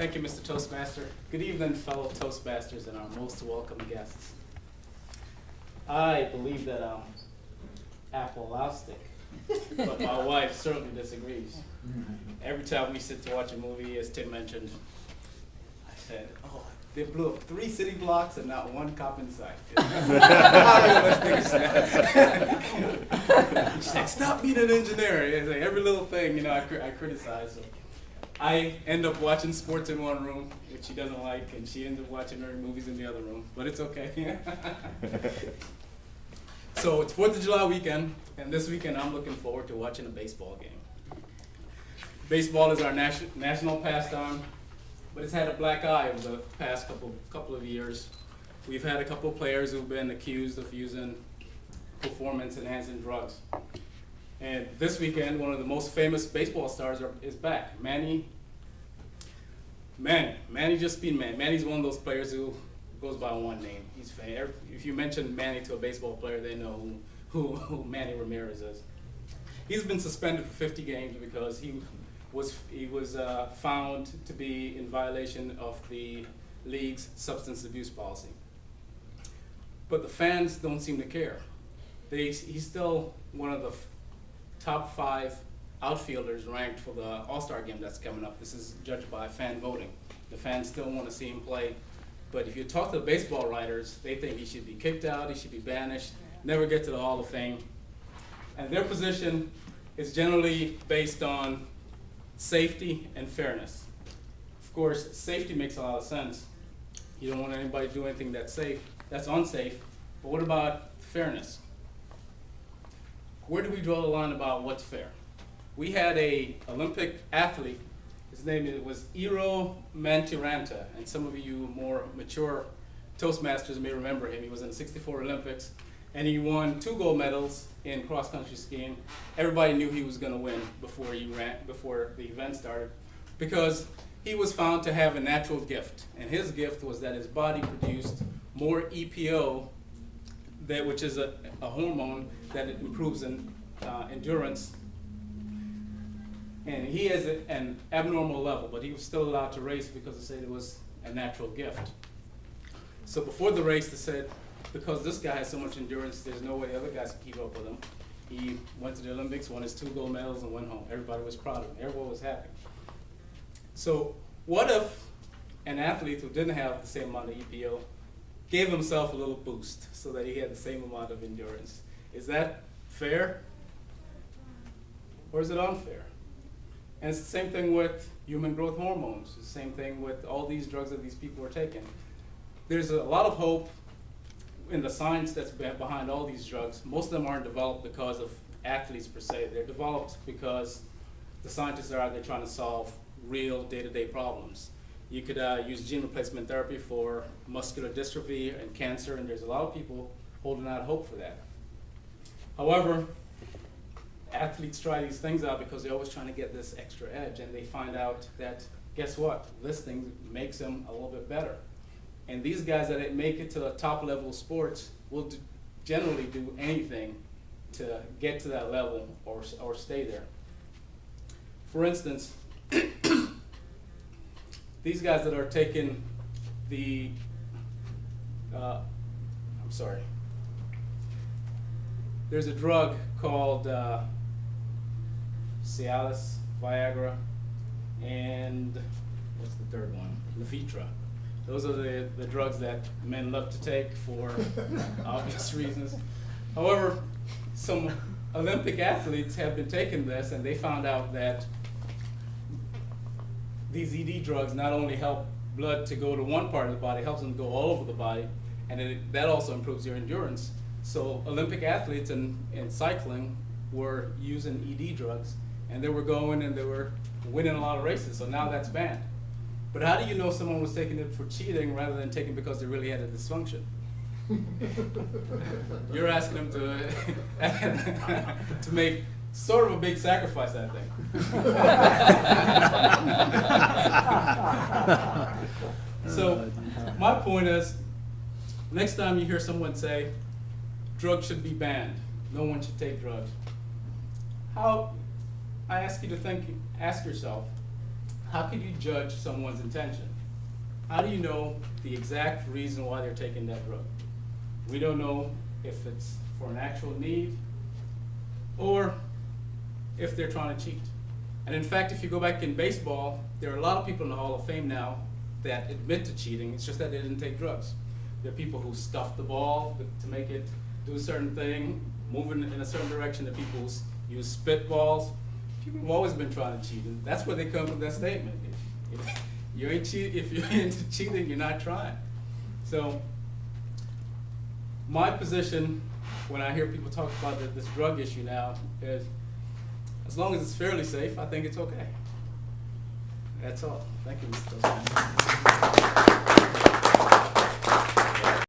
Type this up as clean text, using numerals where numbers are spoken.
Thank you, Mr. Toastmaster. Good evening, fellow Toastmasters and our most welcome guests. I believe that apple-lastic, but my wife certainly disagrees. Every time we sit to watch a movie, as Tim mentioned, I said, oh, they blew up 3 city blocks and not one cop in sight. How realistic is that? She's like, stop being an engineer. It's like every little thing, you know, I criticize. So I end up watching sports in one room, which she doesn't like, and she ends up watching her movies in the other room, but it's okay. So it's 4th of July weekend, and this weekend I'm looking forward to watching a baseball game. Baseball is our national pastime, but it's had a black eye over the past couple of years. We've had a couple of players who've been accused of using performance-enhancing drugs. And this weekend, one of the most famous baseball stars is back. Manny just being Manny. Manny's one of those players who goes by one name. He's famous. If you mention Manny to a baseball player, they know who Manny Ramirez is. He's been suspended for 50 games because he was found to be in violation of the league's substance abuse policy. But the fans don't seem to care. He's still one of the top 5 outfielders ranked for the All-Star game that's coming up. This is judged by fan voting. The fans still want to see him play. But if you talk to the baseball writers, they think he should be kicked out, he should be banished, never get to the Hall of Fame. And their position is generally based on safety and fairness. Of course, safety makes a lot of sense. You don't want anybody to do anything that's unsafe. But what about fairness? Where do we draw the line about what's fair? We had an Olympic athlete. His name was Eero Mantiranta, and some of you more mature Toastmasters may remember him. He was in the '64 Olympics, and he won 2 gold medals in cross-country skiing. Everybody knew he was going to win before the event started, because he was found to have a natural gift, and his gift was that his body produced more EPO, which is a hormone that it improves in endurance. And he has an abnormal level, but he was still allowed to race because they said it was a natural gift. So before the race, they said, because this guy has so much endurance, there's no way the other guys can keep up with him. He went to the Olympics, won his 2 gold medals, and went home. Everybody was proud of him. Everyone was happy. So what if an athlete who didn't have the same amount of EPO gave himself a little boost so that he had the same amount of endurance? Is that fair? Or is it unfair? And it's the same thing with human growth hormones. It's the same thing with all these drugs that these people are taking. There's a lot of hope in the science that's behind all these drugs. Most of them aren't developed because of athletes per se. They're developed because the scientists are out there trying to solve real day-to-day problems. You could use gene replacement therapy for muscular dystrophy and cancer, and there's a lot of people holding out hope for that. However, athletes try these things out because they're always trying to get this extra edge, and they find out that, guess what? This thing makes them a little bit better. And these guys that make it to the top level of sports will generally do anything to get to that level or stay there. For instance, these guys that are taking there's a drug called Cialis, Viagra, and what's the third one? Levitra. Those are the drugs that men love to take for obvious reasons. However, some Olympic athletes have been taking this, and they found out that these ED drugs not only help blood to go to one part of the body, helps them go all over the body, and that also improves your endurance. So Olympic athletes in cycling were using ED drugs, and they were going and they were winning a lot of races, so now that's banned. But how do you know someone was taking it for cheating rather than taking it because they really had a dysfunction? You're asking them to make sort of a big sacrifice, I think. So my point is, next time you hear someone say, drugs should be banned, no one should take drugs, I ask you to ask yourself, how can you judge someone's intention? How do you know the exact reason why they're taking that drug? We don't know if it's for an actual need or if they're trying to cheat. And in fact, if you go back in baseball, there are a lot of people in the Hall of Fame now that admit to cheating. It's just that they didn't take drugs. There are people who stuff the ball to make it do a certain thing, moving in a certain direction. There are people who use spitballs. People have always been trying to cheat, and that's where they come from that statement. If you're into cheating, you're not trying. So my position when I hear people talk about this drug issue now is, as long as it's fairly safe, I think it's okay. That's all. Thank you, Mr. President.